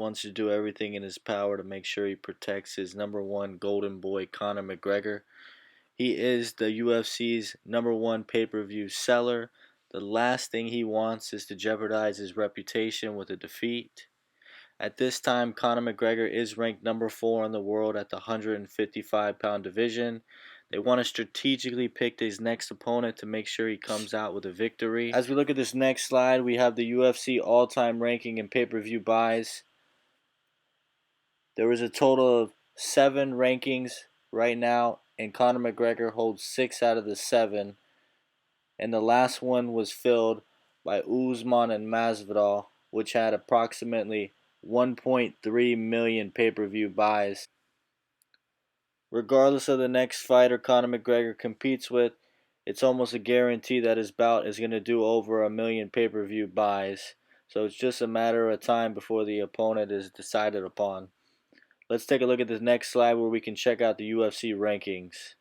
wants to do everything in his power to make sure he protects his #1 golden boy, Connor McGregor. He is the UFC's #1 pay-per-view seller. The last thing he wants is to jeopardize his reputation with a defeat. At this time, Conor McGregor is ranked #4 in the world at the 155-pound division. They want to strategically pick his next opponent to make sure he comes out with a victory. As we look at this next slide, we have the UFC all-time ranking and pay-per-view buys. There is a total of 7 rankings right now, and Conor McGregor holds 6 out of the 7. And the last one was filled by Usman and Masvidal, which had approximately 1.3 million pay-per-view buys. Regardless of the next fighter Conor McGregor competes with, it's almost a guarantee that his bout is going to do over 1 million pay-per-view buys. So it's just a matter of time before the opponent is decided upon. Let's take a look at the next slide where we can check out the UFC rankings.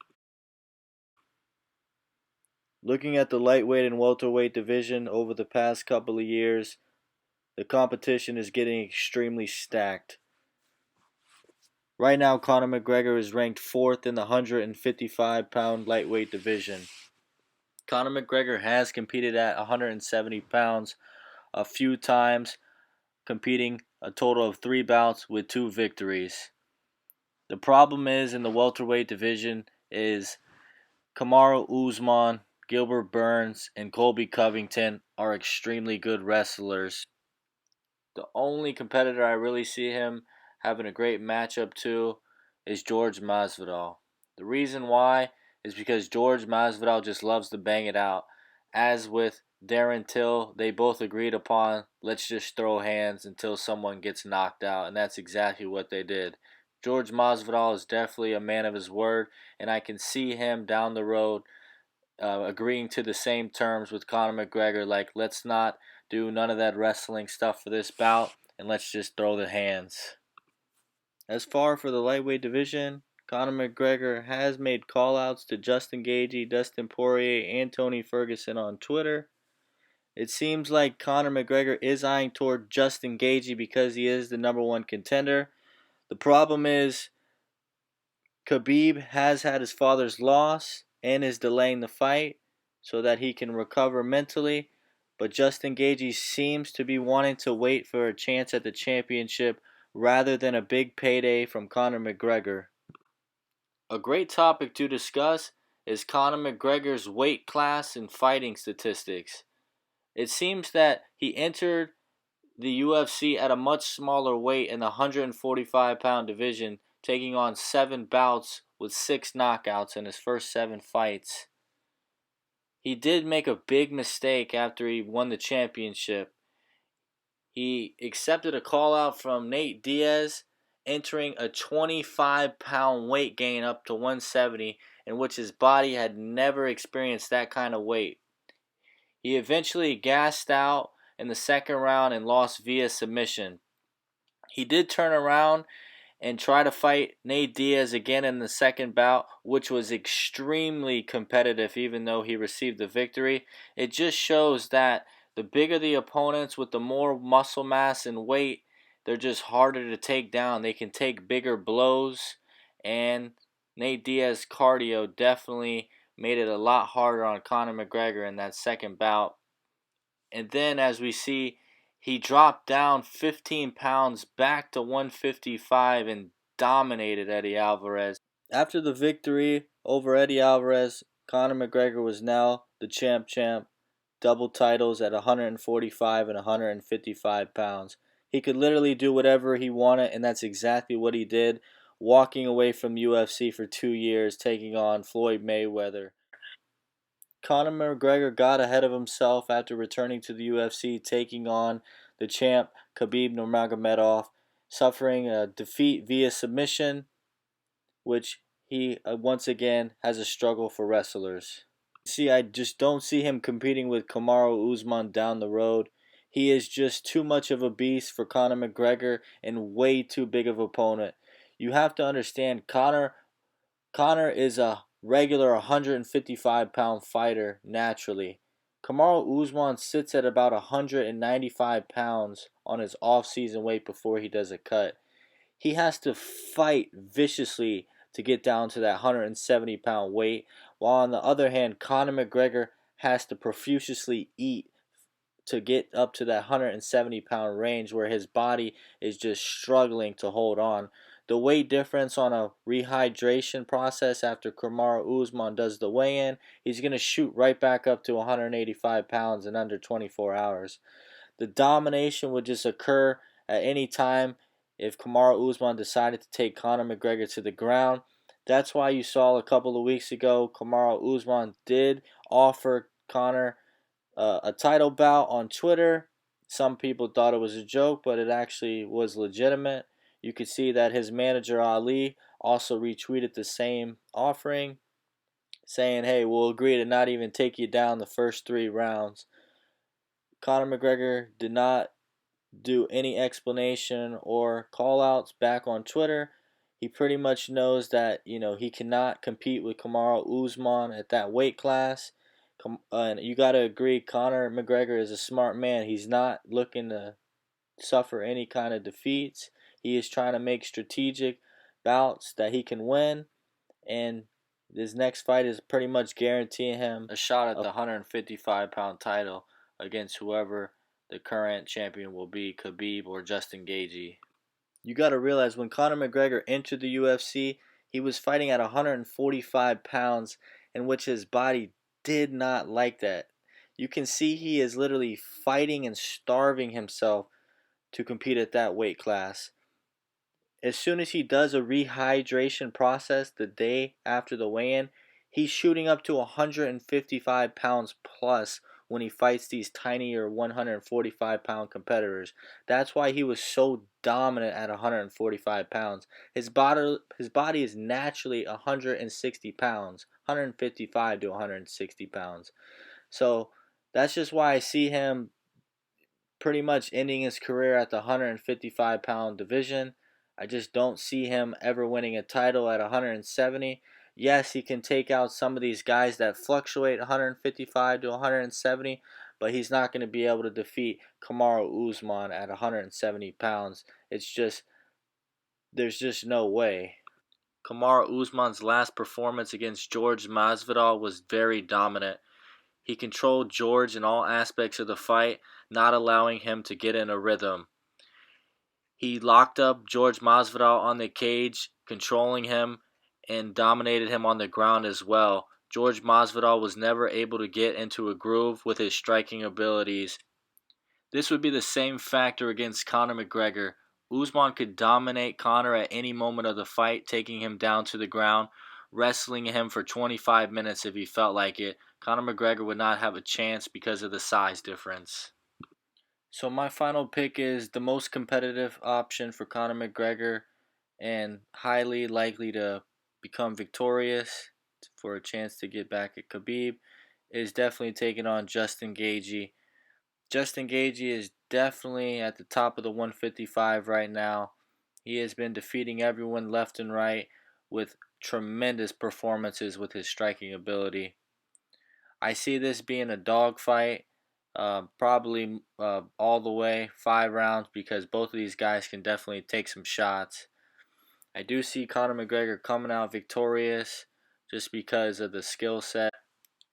Looking at the lightweight and welterweight division over the past couple of years, the competition is getting extremely stacked. Right now, Conor McGregor is ranked 4th in the 155-pound lightweight division. Conor McGregor has competed at 170 pounds a few times, competing a total of 3 bouts with 2 victories. The problem is in the welterweight division is Kamaru Usman, Gilbert Burns, and Colby Covington are extremely good wrestlers. The only competitor I really see him having a great matchup to is George Masvidal. The reason why is because George Masvidal just loves to bang it out. As with Darren Till, they both agreed upon, let's just throw hands until someone gets knocked out, and that's exactly what they did. George Masvidal is definitely a man of his word, and I can see him down the road agreeing to the same terms with Conor McGregor, like let's not do none of that wrestling stuff for this bout, and let's just throw the hands. As far for the lightweight division, Conor McGregor has made callouts to Justin Gaethje, Dustin Poirier, and Tony Ferguson on Twitter. It seems like Conor McGregor is eyeing toward Justin Gaethje because he is the #1 contender. The problem is Khabib has had his father's loss and is delaying the fight so that he can recover mentally, but Justin Gaethje seems to be wanting to wait for a chance at the championship rather than a big payday from Conor McGregor. A great topic to discuss is Conor McGregor's weight class and fighting statistics. It seems that he entered the UFC at a much smaller weight in the 145-pound division, taking on 7 bouts with 6 knockouts in his first 7 fights. He did make a big mistake after he won the championship. He accepted a call out from Nate Diaz, entering a 25-pound weight gain up to 170, in which his body had never experienced that kind of weight. He eventually gassed out in the second round and lost via submission. He did turn around and try to fight Nate Diaz again in the second bout, which was extremely competitive even though he received the victory. It just shows that the bigger the opponents with the more muscle mass and weight, they're just harder to take down. They can take bigger blows, and Nate Diaz's cardio definitely made it a lot harder on Conor McGregor in that second bout. And then as we see, he dropped down 15 pounds back to 155 and dominated Eddie Alvarez. After the victory over Eddie Alvarez, Conor McGregor was now the champ, double titles at 145 and 155 pounds. He could literally do whatever he wanted, and that's exactly what he did, walking away from UFC for 2 years, taking on Floyd Mayweather. Conor McGregor got ahead of himself after returning to the UFC, taking on the champ Khabib Nurmagomedov, suffering a defeat via submission, which he once again has a struggle for wrestlers. See, I just don't see him competing with Kamaru Usman down the road. He is just too much of a beast for Conor McGregor and way too big of an opponent. You have to understand, Conor is a regular 155-pound fighter naturally. Kamaru Usman sits at about 195 pounds on his off-season weight before he does a cut. He has to fight viciously to get down to that 170-pound weight, while on the other hand, Conor McGregor has to profusely eat to get up to that 170-pound range where his body is just struggling to hold on. The weight difference on a rehydration process after Kamaru Usman does the weigh-in, he's going to shoot right back up to 185 pounds in under 24 hours. The domination would just occur at any time if Kamaru Usman decided to take Conor McGregor to the ground. That's why you saw a couple of weeks ago Kamaru Usman did offer Conor a title bout on Twitter. Some people thought it was a joke, but it actually was legitimate. You could see that his manager Ali also retweeted the same offering, saying, hey, we'll agree to not even take you down the first 3 rounds. Conor McGregor did not do any explanation or call outs back on Twitter. He pretty much knows that, he cannot compete with Kamaru Usman at that weight class. And you got to agree, Conor McGregor is a smart man. He's not looking to suffer any kind of defeats. He is trying to make strategic bouts that he can win. And this next fight is pretty much guaranteeing him a shot at the 155-pound title against whoever the current champion will be, Khabib or Justin Gaethje. You got to realize when Conor McGregor entered the UFC, he was fighting at 145 pounds, in which his body did not like that. You can see he is literally fighting and starving himself to compete at that weight class. As soon as he does a rehydration process the day after the weigh-in, he's shooting up to 155 pounds plus when he fights these tinier 145-pound competitors. That's why he was so dominant at 145 pounds. His body is naturally 160 pounds, 155 to 160 pounds. So that's just why I see him pretty much ending his career at the 155-pound division. I just don't see him ever winning a title at 170. Yes, he can take out some of these guys that fluctuate 155 to 170, but he's not going to be able to defeat Kamaru Usman at 170 pounds. There's just no way. Kamaru Usman's last performance against George Masvidal was very dominant. He controlled George in all aspects of the fight, not allowing him to get in a rhythm. He locked up George Masvidal on the cage, controlling him, and dominated him on the ground as well. George Masvidal was never able to get into a groove with his striking abilities. This would be the same factor against Conor McGregor. Usman could dominate Conor at any moment of the fight, taking him down to the ground, wrestling him for 25 minutes if he felt like it. Conor McGregor would not have a chance because of the size difference. So my final pick is the most competitive option for Conor McGregor and highly likely to become victorious for a chance to get back at Khabib is definitely taking on Justin Gaethje. Justin Gaethje is definitely at the top of the 155 right now. He has been defeating everyone left and right with tremendous performances with his striking ability. I see this being a dogfight, probably all the way, 5 rounds, because both of these guys can definitely take some shots. I do see Conor McGregor coming out victorious just because of the skill set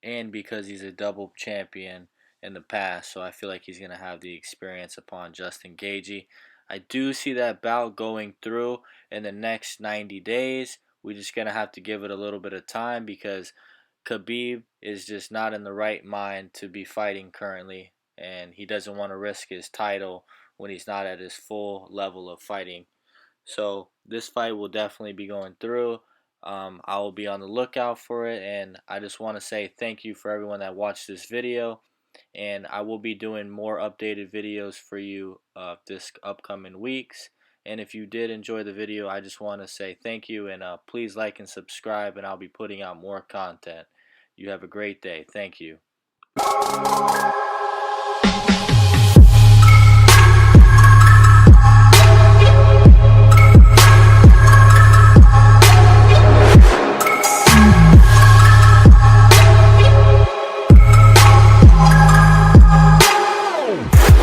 and because he's a double champion in the past, so I feel like he's going to have the experience upon Justin Gaethje. I do see that bout going through in the next 90 days. We're just going to have to give it a little bit of time because Khabib is just not in the right mind to be fighting currently, and he doesn't want to risk his title when he's not at his full level of fighting. So this fight will definitely be going through. I will be on the lookout for it, and I just want to say thank you for everyone that watched this video, and I will be doing more updated videos for you this upcoming weeks. And if you did enjoy the video, I just want to say thank you, and please like and subscribe, and I'll be putting out more content. You have a great day. Thank you.